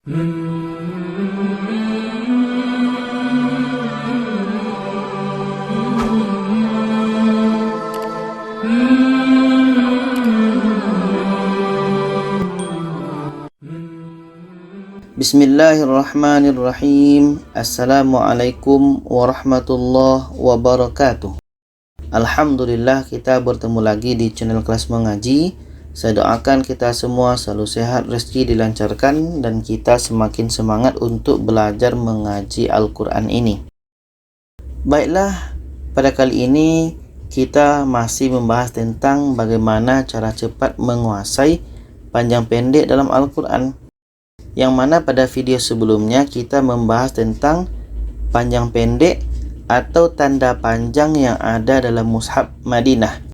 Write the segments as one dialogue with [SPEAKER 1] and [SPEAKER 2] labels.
[SPEAKER 1] Bismillahirrahmanirrahim. Assalamualaikum warahmatullahi wabarakatuh. Alhamdulillah, kita bertemu lagi di channel kelas mengaji. Saya doakan kita semua selalu sehat, rezeki dilancarkan, dan kita semakin semangat untuk belajar mengaji Al-Quran ini. Baiklah, pada kali ini kita masih membahas tentang bagaimana cara cepat menguasai panjang pendek dalam Al-Quran. Yang mana pada video sebelumnya kita membahas tentang panjang pendek atau tanda panjang yang ada dalam mushaf Madinah.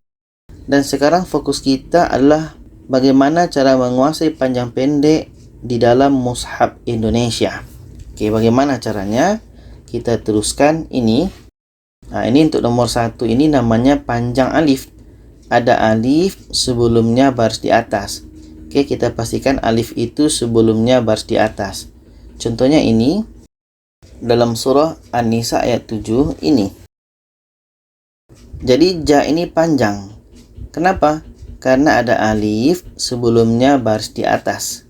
[SPEAKER 1] Dan sekarang fokus kita adalah bagaimana cara menguasai panjang pendek di dalam mushaf Indonesia. Oke, bagaimana caranya? Kita teruskan ini. Nah, ini untuk nomor 1 ini namanya panjang alif. Ada alif sebelumnya baris di atas. Oke, kita pastikan alif itu sebelumnya baris di atas. Contohnya ini dalam surah An-Nisa ayat 7 ini. Jadi ja ini panjang. Kenapa? Karena ada alif sebelumnya baris di atas.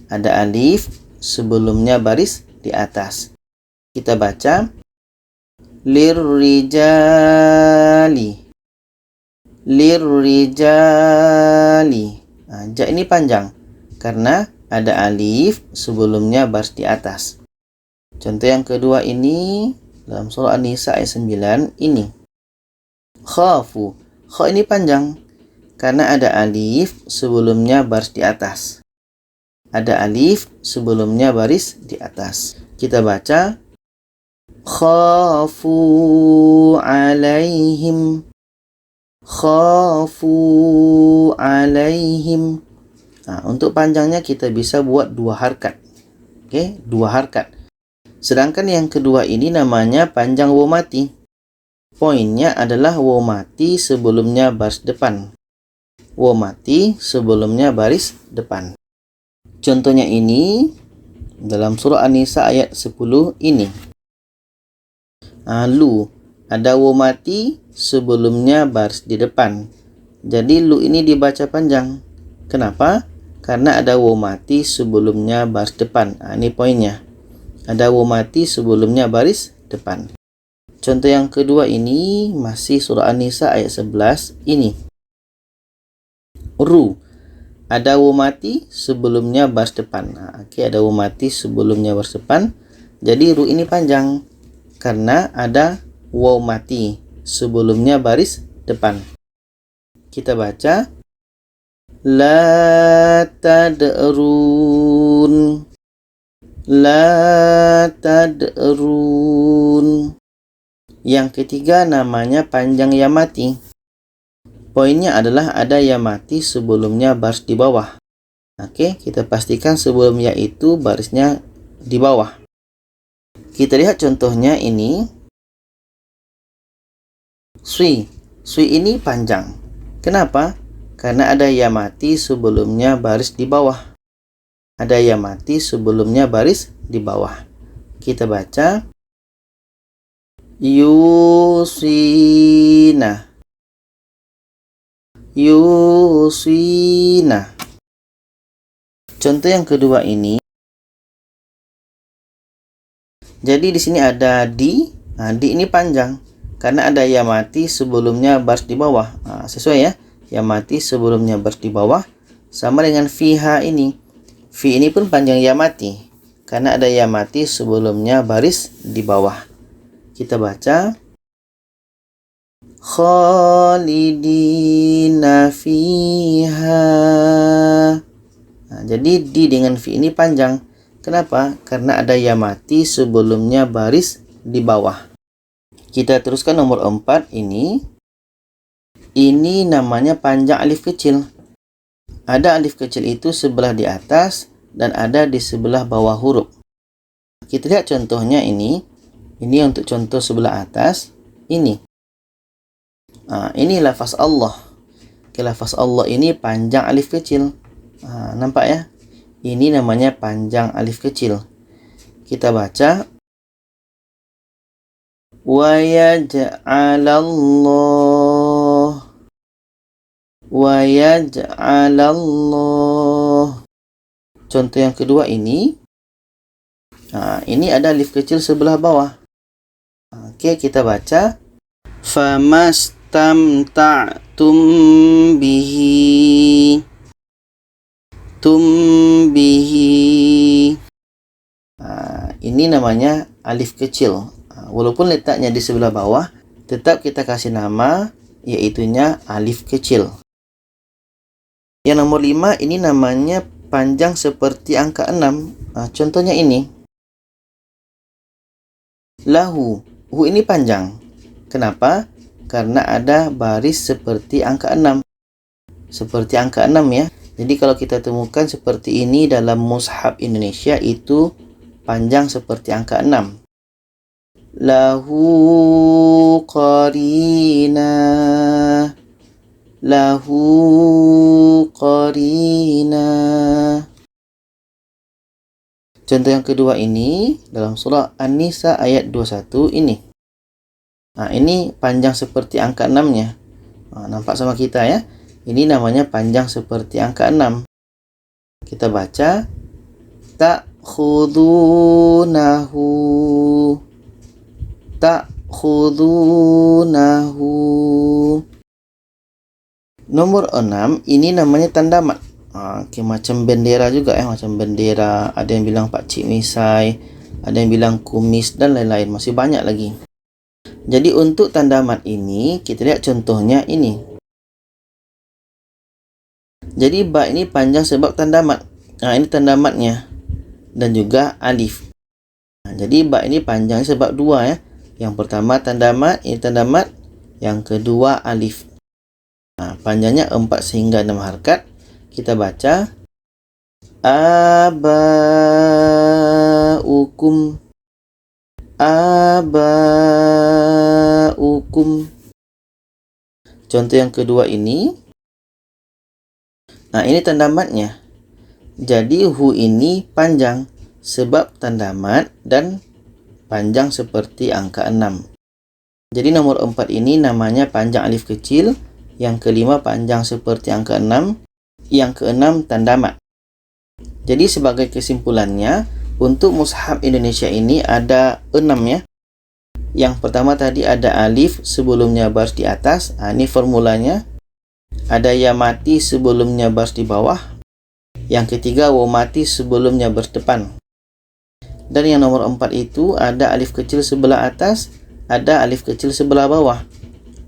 [SPEAKER 1] Ada alif sebelumnya baris di atas. Kita baca lirrijali. Lirrijali. Nah, ja ini panjang karena ada alif sebelumnya baris di atas. Contoh yang kedua ini dalam surah An-Nisa ayat 9 ini. Khafu. Kha ini panjang karena ada alif sebelumnya baris di atas. Ada alif sebelumnya baris di atas. Kita baca khafu alaihim. Khafu alaihim. Nah, untuk panjangnya kita bisa buat 2 harkat. Oke, 2 harkat. Sedangkan yang kedua ini namanya panjang waw mati. Poinnya adalah waw mati sebelumnya baris depan. Waw mati sebelumnya baris depan. Contohnya ini dalam surah An-Nisa ayat 10 ini. Lu. Ada waw mati sebelumnya baris di depan. Jadi lu ini dibaca panjang. Kenapa? Karena ada waw mati sebelumnya baris depan. Nah, ini poinnya. Ada waw mati sebelumnya baris depan. Contoh yang kedua ini masih surah An-Nisa ayat 11 ini. Ru. Ada waw mati sebelumnya baris depan. Nah, oke, ada waw mati sebelumnya baris depan. Jadi ru ini panjang karena ada waw mati sebelumnya baris depan. Kita baca la tad'run. La tad'run. Yang ketiga namanya panjang ya mati. Poinnya adalah ada ya mati sebelumnya baris di bawah. Oke, kita pastikan sebelum ya itu barisnya di bawah. Kita lihat contohnya ini. Sui. Sui ini panjang. Kenapa? Karena ada ya mati sebelumnya baris di bawah. Ada ya mati sebelumnya baris di bawah. Kita baca yusina. Yusina. Contoh yang kedua ini. Jadi di sini ada di. Nah, di ini panjang karena ada ya mati sebelumnya baris di bawah. Nah, sesuai ya. Ya mati sebelumnya baris di bawah sama dengan fiha ini. Fi ini pun panjang ya mati karena ada ya mati sebelumnya baris di bawah. Kita baca khalidina fiha. Nah, jadi di dengan fi ini panjang. Kenapa? Karena ada ya mati sebelumnya baris di bawah. Kita teruskan nomor 4 ini. Ini namanya panjang alif kecil. Ada alif kecil itu sebelah di atas dan ada di sebelah bawah huruf. Kita lihat contohnya ini. Ini untuk contoh sebelah atas. Ini. Nah, ini lafaz Allah. Oke, lafaz Allah ini panjang alif kecil. Nah, nampak ya? Ini namanya panjang alif kecil. Kita baca wa yaj'alallah, wa yaj'alallah. Contoh yang kedua ini ada alif kecil sebelah bawah. Oke, kita baca famastamta'tum bihi, ini namanya alif kecil. Walaupun letaknya di sebelah bawah, tetap kita kasih nama, yaitunya alif kecil. Yang nomor 5 ini namanya panjang seperti angka 6. Contohnya ini. Lahu. Hu ini panjang. Kenapa? Karena ada baris seperti angka 6. Seperti angka 6 ya. Jadi kalau kita temukan seperti ini dalam mushaf Indonesia, itu panjang seperti angka 6. Lahu qarina, lahu qarina. Contoh yang kedua ini dalam surah An-Nisa ayat 21 ini. Ini panjang seperti angka 6-nya. Nampak sama kita ya. Ini namanya panjang seperti angka 6. Kita baca ta'khudunahu, ta'khudunahu. Nomor 6 ini namanya tanda mat. Macam bendera juga ya, macam bendera. Ada yang bilang pakcik misai, ada yang bilang kumis dan lain-lain. Masih banyak lagi. Jadi untuk tanda mat ini kita lihat contohnya ini. Jadi ba ini panjang sebab tanda mat. Ini tanda matnya. Dan juga alif. Jadi ba ini panjang sebab dua ya. Yang pertama tanda mat, ini tanda mat. Yang kedua alif. Panjangnya 4 sehingga 6 harakat. Kita baca abaukum, abaukum. Contoh yang kedua ini. Ini tanda matnya. Jadi hu ini panjang sebab tanda mat dan panjang seperti angka 6. Jadi nomor 4 ini namanya panjang alif kecil. Yang kelima panjang seperti angka 6. Yang keenam tanda mat. Jadi sebagai kesimpulannya, untuk mushaf Indonesia ini ada 6 ya. Yang pertama tadi ada alif sebelumnya baris di atas. Ini formulanya. Ada ya mati sebelumnya baris di bawah. Yang ketiga wa mati sebelumnya baris depan. Dan yang nomor 4 itu ada alif kecil sebelah atas, ada alif kecil sebelah bawah.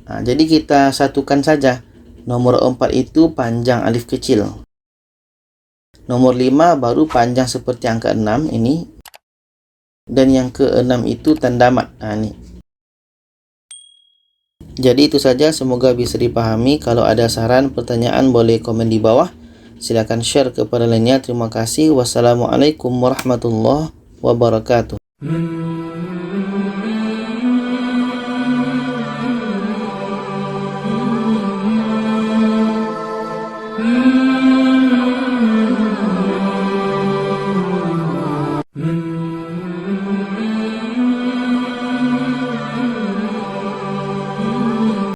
[SPEAKER 1] Jadi kita satukan saja. Nomor 4 itu panjang alif kecil. Nomor 5 baru panjang seperti angka 6 ini. Dan yang ke-6 itu tanda mat. Ini. Jadi itu saja, semoga bisa dipahami. Kalau ada saran, pertanyaan boleh komen di bawah. Silakan share kepada lainnya. Terima kasih. Wassalamualaikum warahmatullahi wabarakatuh.